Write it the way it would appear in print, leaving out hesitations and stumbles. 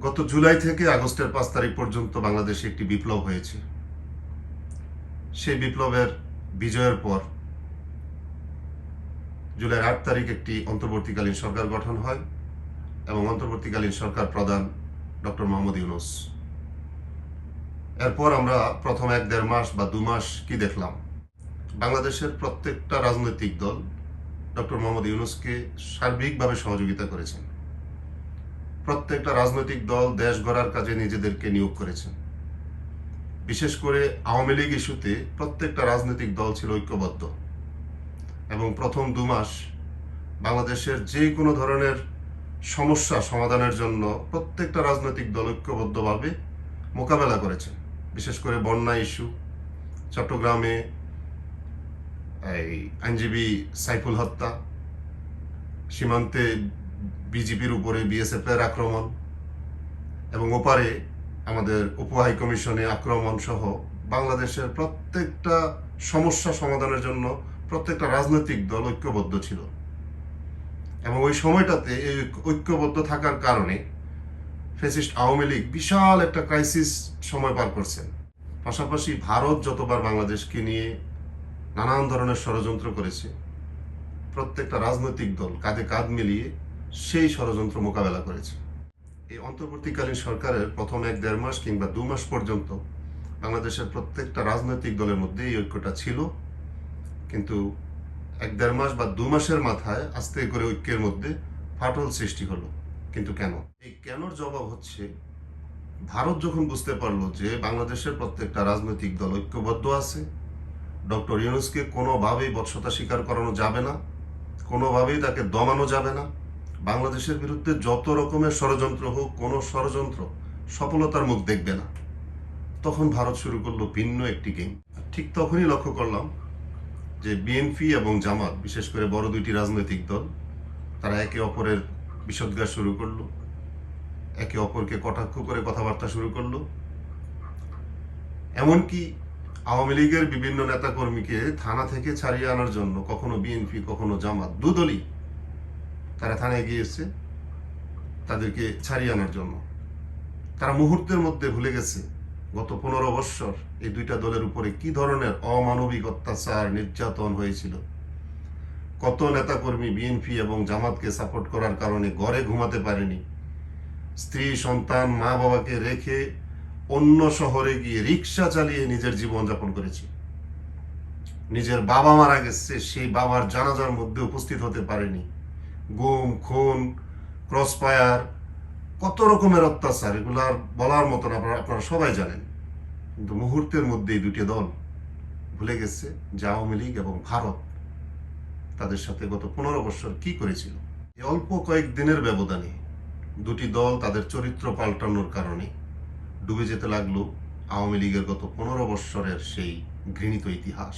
গত জুলাই থেকে আগস্টের 5 তারিখ পর্যন্ত বাংলাদেশে একটি বিপ্লব হয়েছে। সেই বিপ্লবের বিজয়ের পর জুলাই 8 তারিখ একটি অন্তর্বর্তীকালীন সরকার গঠন হয় এবং অন্তর্বর্তীকালীন সরকার প্রধান ডক্টর মোহাম্মদ ইউনূস। এরপর আমরা প্রথম 1-1.5 মাস বা 2 মাস কি দেখলাম? বাংলাদেশের প্রত্যেকটা রাজনৈতিক দল ডক্টর মোহাম্মদ ইউনূসকে সার্বিকভাবে সহযোগিতা করেছেন। প্রত্যেকটা রাজনৈতিক দল দেশ গড়ার কাজে নিজেদেরকে নিয়োগ করেছেন। বিশেষ করে আওয়ামী লীগ ইস্যুতে প্রত্যেকটা রাজনৈতিক দল ছিল ঐক্যবদ্ধ এবং প্রথম 2 মাস বাংলাদেশের যে কোনো ধরনের সমস্যা সমাধানের জন্য প্রত্যেকটা রাজনৈতিক দল ঐক্যবদ্ধভাবে মোকাবেলা করেছেন। বিশেষ করে বন্যা ইস্যু, চট্টগ্রামে এই আইনজীবী সাইফুল হত্যা, সীমান্তে বিজিবির উপরে বিএসএফ এর আক্রমণ এবং ওপারে আমাদের উপ হাই কমিশনে আক্রমণ সহ বাংলাদেশের প্রত্যেকটা সমস্যা সমাধানের জন্য প্রত্যেকটা রাজনৈতিক দল ঐক্যবদ্ধ ছিল এবং ওই সময়টাতে এই ঐক্যবদ্ধ থাকার কারণে ফ্যাসিস্ট আওয়ামী লীগ বিশাল একটা ক্রাইসিস সময় পার করছেন। পাশাপাশি ভারত যতবার বাংলাদেশকে নিয়ে নানান ধরনের ষড়যন্ত্র করেছে, প্রত্যেকটা রাজনৈতিক দল কাঁধে কাঁধ মিলিয়ে সেই ষড়যন্ত্র মোকাবেলা করেছে। এই অন্তর্বর্তীকালীন সরকারের প্রথম 1-1.5 মাস কিংবা 2 মাস পর্যন্ত বাংলাদেশের প্রত্যেকটা রাজনৈতিক দলের মধ্যে এই ঐক্যটা ছিল, কিন্তু 1-1.5 মাস বা 2 মাসের মাথায় আস্তে করে ঐক্যের মধ্যে ফাটল সৃষ্টি হলো। কিন্তু কেন? এই কেনর জবাব হচ্ছে, ভারত যখন বুঝতে পারলো যে বাংলাদেশের প্রত্যেকটা রাজনৈতিক দল ঐক্যবদ্ধ আছে, ডক্টর ইউনূসকে কোনোভাবেই বৎসতা স্বীকার করানো যাবে না, কোনোভাবেই তাকে দমানো যাবে না, বাংলাদেশের বিরুদ্ধে যত রকমের ষড়যন্ত্র হোক, কোনো ষড়যন্ত্র সফলতার মুখ দেখবে না, তখন ভারত শুরু করলো ভিন্ন একটি গেম। ঠিক তখনই লক্ষ্য করলাম যে বিএনপি এবং জামাত, বিশেষ করে বড় দুইটি রাজনৈতিক দল, তারা একে অপরের বিষোদ্গার শুরু করলো, একে অপরকে কটাক্ষ করে কথাবার্তা শুরু করলো। এমনকি আওয়ামী লীগের বিভিন্ন নেতাকর্মীকে থানা থেকে ছাড়িয়ে আনার জন্য কখনো বিএনপি কখনো জামাত, দুদলই তারা থানায় গিয়েছে তাদেরকে ছাড়িয়ে আনার জন্য। তারা মুহূর্তের মধ্যে ভুলে গেছে গত 15 বৎসর এই দুইটা দলের উপরে কি ধরনের অমানবিক অত্যাচার নির্যাতন হয়েছিল। কত নেতাকর্মী বিএনপি এবং জামাতকে সাপোর্ট করার কারণে ঘরে ঘুমাতে পারেনি, স্ত্রী সন্তান মা বাবাকে রেখে অন্য শহরে গিয়ে রিক্সা চালিয়ে নিজের জীবন যাপন করেছে। নিজের বাবা মারা গেছে, সেই বাবার জানাজার মধ্যে উপস্থিত হতে পারেনি। গুম, খুন, ক্রসফায়ার, কত রকমের অত্যাচার, এগুলো আর বলার মতন আপনারা সবাই জানেন। কিন্তু মুহূর্তের মধ্যে এই দুটি দল ভুলে গেছে যে আওয়ামী লীগ এবং ভারত তাদের সাথে গত 15 বছর কি করেছিল। এই অল্প কয়েকদিনের ব্যবধানে দুটি দল তাদের চরিত্র পাল্টানোর কারণে ডুবে যেতে লাগলো আওয়ামী লীগের গত 15 বছরের সেই ঘৃণিত ইতিহাস।